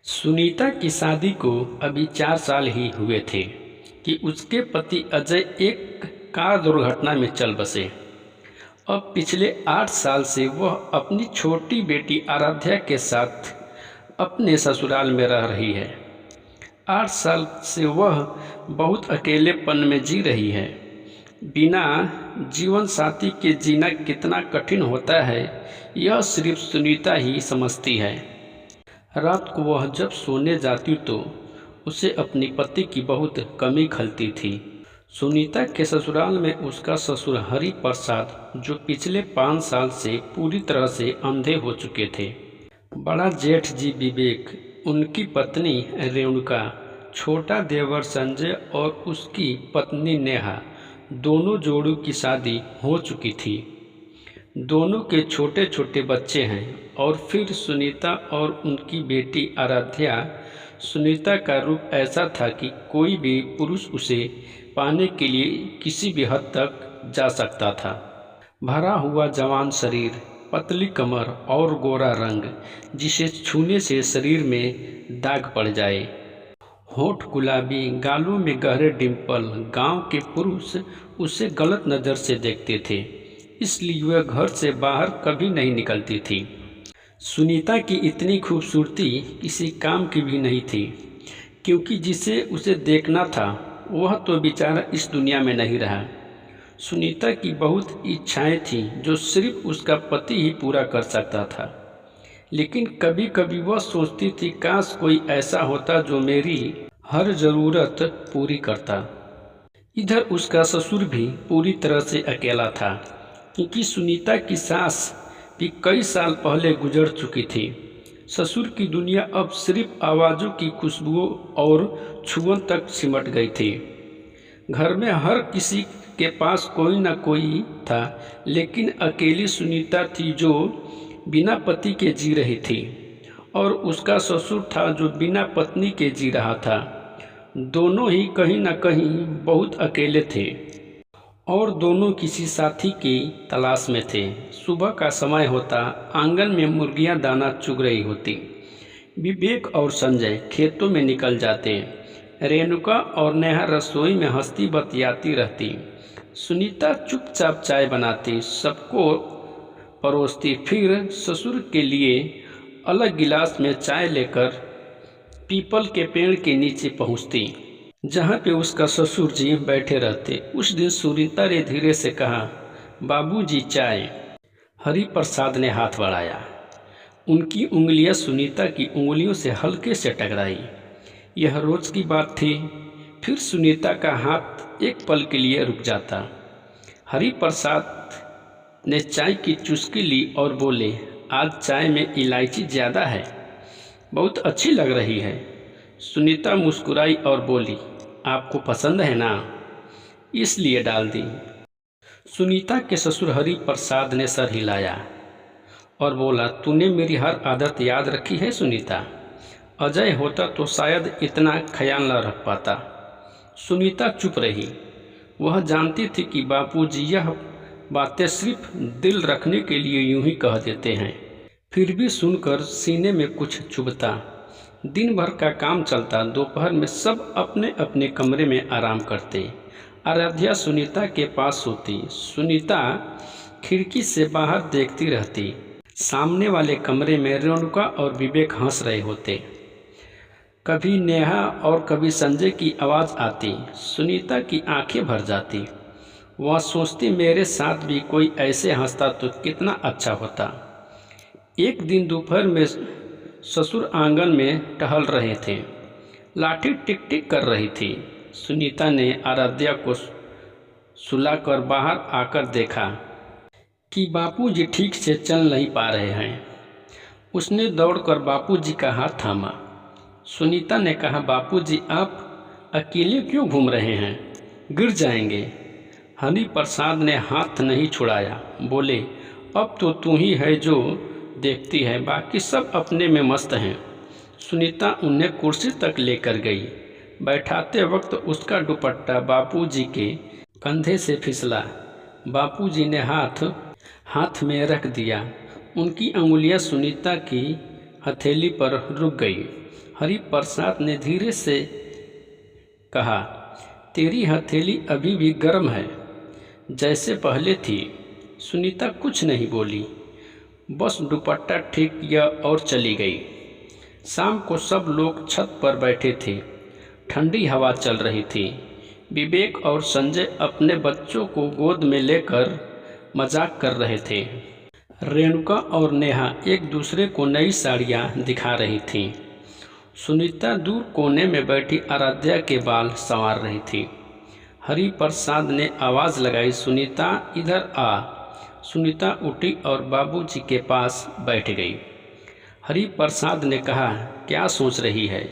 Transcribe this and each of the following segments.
सुनीता की शादी को अभी 4 साल ही हुए थे कि उसके पति अजय एक कार दुर्घटना में चल बसे। अब पिछले 8 साल से वह अपनी छोटी बेटी आराध्या के साथ अपने ससुराल में रह रही है। 8 साल से वह बहुत अकेलेपन में जी रही है। बिना जीवन साथी के जीना कितना कठिन होता है, यह सिर्फ सुनीता ही समझती है। रात को वह जब सोने जाती तो उसे अपने पति की बहुत कमी खलती थी। सुनीता के ससुराल में उसका ससुर हरि प्रसाद, जो पिछले 5 साल से पूरी तरह से अंधे हो चुके थे, बड़ा जेठ जी विवेक, उनकी पत्नी रेणुका, छोटा देवर संजय और उसकी पत्नी नेहा, दोनों जोड़ों की शादी हो चुकी थी। दोनों के छोटे छोटे बच्चे हैं। और फिर सुनीता और उनकी बेटी आराध्या। सुनीता का रूप ऐसा था कि कोई भी पुरुष उसे पाने के लिए किसी भी हद तक जा सकता था। भरा हुआ जवान शरीर, पतली कमर और गोरा रंग, जिसे छूने से शरीर में दाग पड़ जाए। होठ गुलाबी, गालों में गहरे डिंपल। गांव के पुरुष उसे गलत नज़र से देखते थे, इसलिए वह घर से बाहर कभी नहीं निकलती थी। सुनीता की इतनी खूबसूरती किसी काम की भी नहीं थी, क्योंकि जिसे उसे देखना था वह तो बेचारा इस दुनिया में नहीं रहा। सुनीता की बहुत इच्छाएं थीं जो सिर्फ उसका पति ही पूरा कर सकता था। लेकिन कभी कभी वह सोचती थी, काश कोई ऐसा होता जो मेरी हर ज़रूरत पूरी करता। इधर उसका ससुर भी पूरी तरह से अकेला था, क्योंकि सुनीता की सास भी कई साल पहले गुजर चुकी थी। ससुर की दुनिया अब सिर्फ आवाज़ों की खुशबुओं और छुअन तक सिमट गई थी। घर में हर किसी के पास कोई न कोई था, लेकिन अकेली सुनीता थी जो बिना पति के जी रही थी, और उसका ससुर था जो बिना पत्नी के जी रहा था। दोनों ही कहीं न कहीं बहुत अकेले थे और दोनों किसी साथी की तलाश में थे। सुबह का समय होता, आंगन में मुर्गियां दाना चुग रही होती। विवेक और संजय खेतों में निकल जाते। रेणुका और नेहा रसोई में हंसती बतियाती रहती। सुनीता चुपचाप चाय बनाती, सबको परोसती, फिर ससुर के लिए अलग गिलास में चाय लेकर पीपल के पेड़ के नीचे पहुंचती, जहाँ पे उसका ससुर जी बैठे रहते। उस दिन सुनीता ने धीरे से कहा, बाबूजी चाय। हरि प्रसाद ने हाथ बढ़ाया। उनकी उंगलियां सुनीता की उंगलियों से हल्के से टकराई। यह रोज की बात थी। फिर सुनीता का हाथ एक पल के लिए रुक जाता। हरि प्रसाद ने चाय की चुस्की ली और बोले, आज चाय में इलायची ज़्यादा है, बहुत अच्छी लग रही है। सुनीता मुस्कुराई और बोली, आपको पसंद है ना, इसलिए डाल दी। सुनीता के ससुर हरि प्रसाद ने सर हिलाया और बोला, तूने मेरी हर आदत याद रखी है सुनीता। अजय होता तो शायद इतना ख्याल न रख पाता। सुनीता चुप रही। वह जानती थी कि बापूजी यह बातें सिर्फ दिल रखने के लिए यूं ही कह देते हैं। फिर भी सुनकर सीने में कुछ चुभता। दिन भर का काम चलता। दोपहर में सब अपने अपने कमरे में आराम करते। आराध्या सुनीता के पास सोती। सुनीता खिड़की से बाहर देखती रहती। सामने वाले कमरे में रेणुका और विवेक हंस रहे होते। कभी नेहा और कभी संजय की आवाज़ आती। सुनीता की आंखें भर जाती। वह सोचती, मेरे साथ भी कोई ऐसे हंसता तो कितना अच्छा होता। एक दिन दोपहर में ससुर आंगन में टहल रहे थे। लाठी टिक टिक कर रही थी। सुनीता ने आराध्या को सुलाकर बाहर आकर देखा कि बापूजी ठीक से चल नहीं पा रहे हैं। उसने दौड़कर बापूजी का हाथ थामा। सुनीता ने कहा, बापूजी आप अकेले क्यों घूम रहे हैं, गिर जाएंगे। हरि प्रसाद ने हाथ नहीं छुड़ाया। बोले, अब तो तू ही है जो देखती है, बाकी सब अपने में मस्त हैं। सुनीता उन्हें कुर्सी तक लेकर गई। बैठाते वक्त उसका दुपट्टा बापूजी के कंधे से फिसला। बापूजी ने हाथ में रख दिया। उनकी अंगुलियां सुनीता की हथेली पर रुक गई। हरि प्रसाद ने धीरे से कहा, तेरी हथेली अभी भी गर्म है, जैसे पहले थी। सुनीता कुछ नहीं बोली, बस दुपट्टा ठीक किया और चली गई। शाम को सब लोग छत पर बैठे थे। ठंडी हवा चल रही थी। विवेक और संजय अपने बच्चों को गोद में लेकर मजाक कर रहे थे। रेणुका और नेहा एक दूसरे को नई साड़ियाँ दिखा रही थीं। सुनीता दूर कोने में बैठी आराध्या के बाल संवार रही थी। हरि प्रसाद ने आवाज़ लगाई, सुनीता इधर आ। सुनीता उठी और बाबूजी के पास बैठ गई। हरि प्रसाद ने कहा, क्या सोच रही है?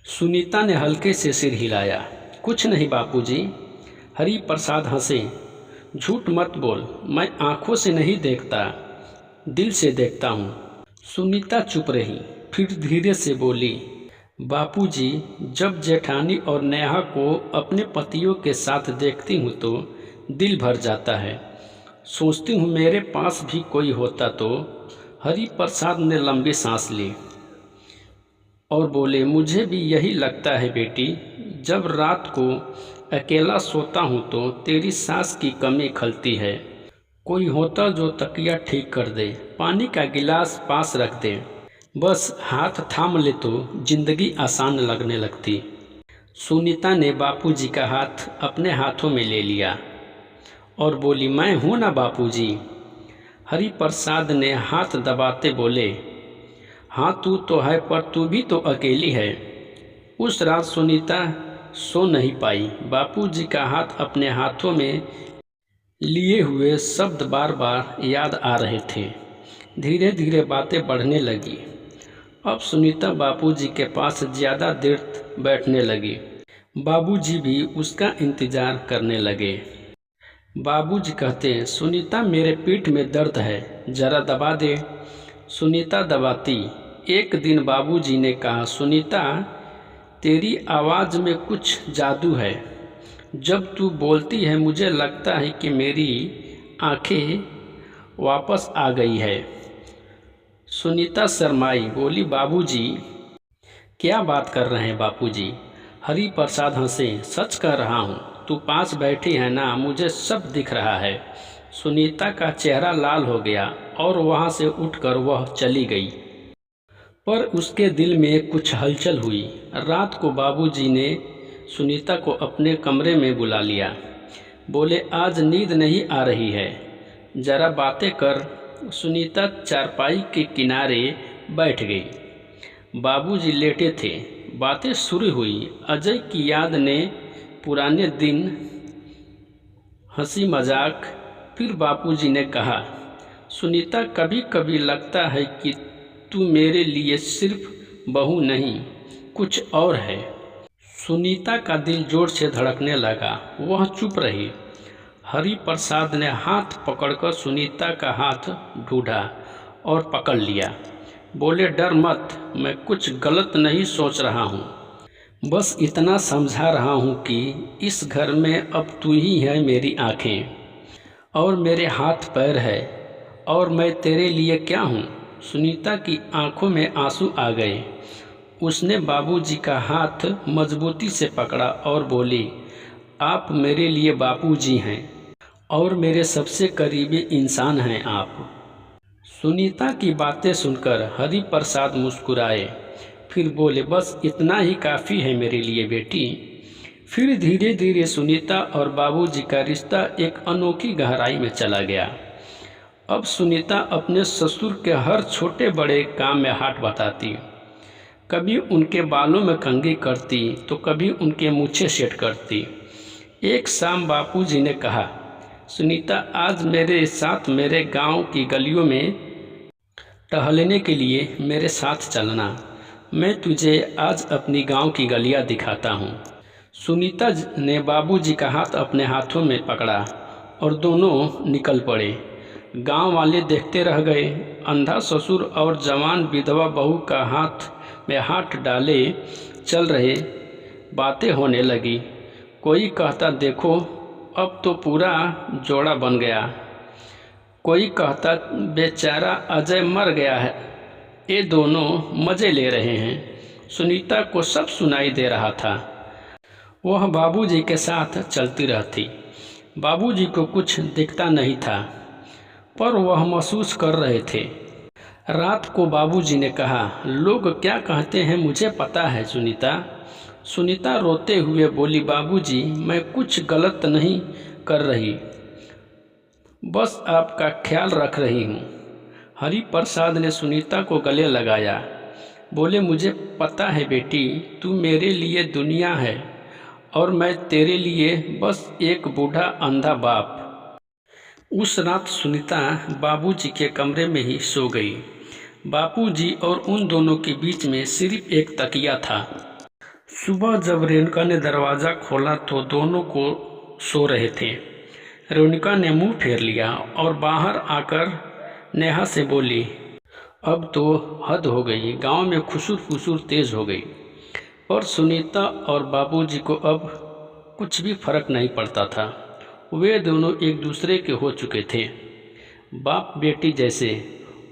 सुनीता ने हल्के से सिर हिलाया। कुछ नहीं बापूजी। हरि प्रसाद हंसे। झूठ मत बोल, मैं आंखों से नहीं देखता, दिल से देखता हूँ। सुनीता चुप रही, फिर धीरे से बोली, बापूजी, जब जेठानी और नेहा को अपने पतियों के साथ देखती हूँ तो दिल भर जाता है। सोचती हूँ मेरे पास भी कोई होता तो। हरि प्रसाद ने लंबी सांस ली और बोले, मुझे भी यही लगता है बेटी। जब रात को अकेला सोता हूँ तो तेरी सांस की कमी खलती है। कोई होता जो तकिया ठीक कर दे, पानी का गिलास पास रख दे, बस हाथ थाम ले तो जिंदगी आसान लगने लगती। सुनीता ने बापूजी का हाथ अपने हाथों में ले लिया और बोली, मैं हूँ ना बापूजी। हरि प्रसाद ने हाथ दबाते बोले, हाँ तू तो है, पर तू भी तो अकेली है। उस रात सुनीता सो नहीं पाई। बापूजी का हाथ अपने हाथों में लिए हुए शब्द बार बार याद आ रहे थे। धीरे धीरे बातें बढ़ने लगी। अब सुनीता बापूजी के पास ज़्यादा देर बैठने लगी। बाबूजी भी उसका इंतज़ार करने लगे। बाबूजी कहते, सुनीता मेरे पीठ में दर्द है, ज़रा दबा दे। सुनीता दबाती। एक दिन बाबूजी ने कहा, सुनीता तेरी आवाज़ में कुछ जादू है। जब तू बोलती है मुझे लगता है कि मेरी आंखें वापस आ गई है। सुनीता शर्माई, बोली, बाबूजी क्या बात कर रहे हैं बापूजी? हरि प्रसाद हंसे, सच कह रहा हूँ, तू पास बैठी है ना, मुझे सब दिख रहा है। सुनीता का चेहरा लाल हो गया और वहाँ से उठकर वह चली गई। पर उसके दिल में कुछ हलचल हुई। रात को बाबूजी ने सुनीता को अपने कमरे में बुला लिया। बोले, आज नींद नहीं आ रही है, ज़रा बातें कर। सुनीता चारपाई के किनारे बैठ गई। बाबूजी लेटे थे। बातें शुरू हुई। अजय की याद ने, पुराने दिन, हंसी मजाक। फिर बापूजी ने कहा, सुनीता कभी कभी लगता है कि तू मेरे लिए सिर्फ बहू नहीं, कुछ और है। सुनीता का दिल जोर से धड़कने लगा। वह चुप रही। हरि प्रसाद ने हाथ पकड़कर सुनीता का हाथ ढूंढा और पकड़ लिया। बोले, डर मत, मैं कुछ गलत नहीं सोच रहा हूँ, बस इतना समझा रहा हूँ कि इस घर में अब तू ही है मेरी आँखें और मेरे हाथ पैर है, और मैं तेरे लिए क्या हूँ। सुनीता की आंखों में आंसू आ गए। उसने बाबूजी का हाथ मजबूती से पकड़ा और बोली, आप मेरे लिए बापूजी हैं और मेरे सबसे करीबी इंसान हैं आप। सुनीता की बातें सुनकर हरि प्रसाद मुस्कुराए, फिर बोले, बस इतना ही काफ़ी है मेरे लिए बेटी। फिर धीरे धीरे सुनीता और बाबूजी का रिश्ता एक अनोखी गहराई में चला गया। अब सुनीता अपने ससुर के हर छोटे बड़े काम में हाथ बटाती। कभी उनके बालों में कंघी करती तो कभी उनके मूछें सेट करती। एक शाम बापूजी ने कहा, सुनीता आज मेरे साथ मेरे गांव की गलियों में टहलने के लिए मेरे साथ चलना। मैं तुझे आज अपनी गांव की गलियां दिखाता हूँ। सुनीता ने बाबूजी का हाथ अपने हाथों में पकड़ा और दोनों निकल पड़े। गांव वाले देखते रह गए। अंधा ससुर और जवान विधवा बहू का हाथ में हाथ डाले चल रहे। बातें होने लगी। कोई कहता, देखो अब तो पूरा जोड़ा बन गया। कोई कहता, बेचारा अजय मर गया है, ये दोनों मज़े ले रहे हैं। सुनीता को सब सुनाई दे रहा था। वह बाबूजी के साथ चलती रहती। बाबूजी को कुछ दिखता नहीं था, पर वह महसूस कर रहे थे। रात को बाबूजी ने कहा, लोग क्या कहते हैं मुझे पता है सुनीता। सुनीता रोते हुए बोली, बाबूजी मैं कुछ गलत नहीं कर रही, बस आपका ख्याल रख रही हूँ। हरि प्रसाद ने सुनीता को गले लगाया, बोले, मुझे पता है बेटी, तू मेरे लिए दुनिया है और मैं तेरे लिए बस एक बूढ़ा अंधा बाप। उस रात सुनीता बाबूजी के कमरे में ही सो गई। बापूजी और उन दोनों के बीच में सिर्फ एक तकिया था। सुबह जब रेणुका ने दरवाज़ा खोला तो दोनों को सो रहे थे। रेणुका ने मुंह फेर लिया और बाहर आकर नेहा से बोली, अब तो हद हो गई, गांव में खुसुर फुसुर तेज हो गई। पर सुनीता और बाबूजी को अब कुछ भी फर्क नहीं पड़ता था। वे दोनों एक दूसरे के हो चुके थे, बाप बेटी जैसे,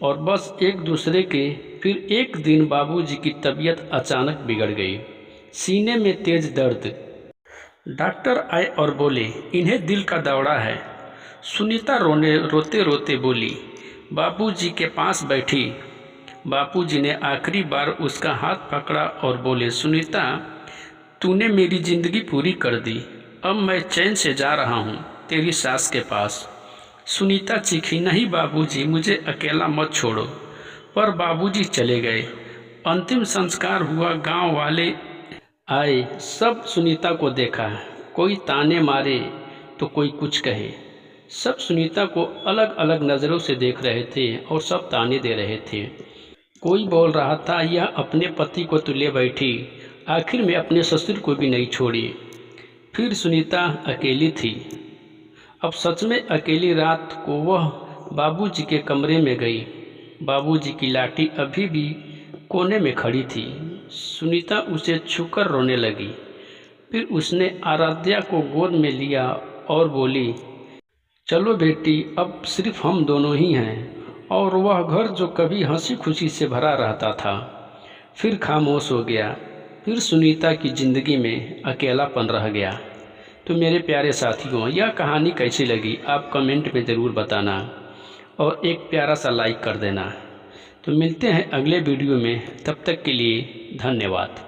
और बस एक दूसरे के। फिर एक दिन बाबूजी की तबीयत अचानक बिगड़ गई, सीने में तेज दर्द। डॉक्टर आए और बोले, इन्हें दिल का दौरा है। सुनीता रोते रोते बोली, बाबूजी के पास बैठी। बापूजी ने आखिरी बार उसका हाथ पकड़ा और बोले, सुनीता तूने मेरी ज़िंदगी पूरी कर दी, अब मैं चैन से जा रहा हूँ तेरी सास के पास। सुनीता चीखी, नहीं बाबूजी, मुझे अकेला मत छोड़ो। पर बाबूजी चले गए। अंतिम संस्कार हुआ, गांव वाले आए, सब सुनीता को देखा। कोई ताने मारे तो कोई कुछ कहे। सब सुनीता को अलग अलग नज़रों से देख रहे थे और सब ताने दे रहे थे। कोई बोल रहा था, यह अपने पति को तो ले बैठी, आखिर में अपने ससुर को भी नहीं छोड़ी। फिर सुनीता अकेली थी। अब सच में अकेली रात को वह बाबूजी के कमरे में गई। बाबूजी की लाठी अभी भी कोने में खड़ी थी। सुनीता उसे छूकर रोने लगी। फिर उसने आराध्या को गोद में लिया और बोली, चलो बेटी, अब सिर्फ हम दोनों ही हैं। और वह घर जो कभी हंसी खुशी से भरा रहता था, फिर खामोश हो गया। फिर सुनीता की ज़िंदगी में अकेलापन रह गया। तो मेरे प्यारे साथियों, यह कहानी कैसी लगी आप कमेंट में ज़रूर बताना और एक प्यारा सा लाइक कर देना। तो मिलते हैं अगले वीडियो में, तब तक के लिए धन्यवाद।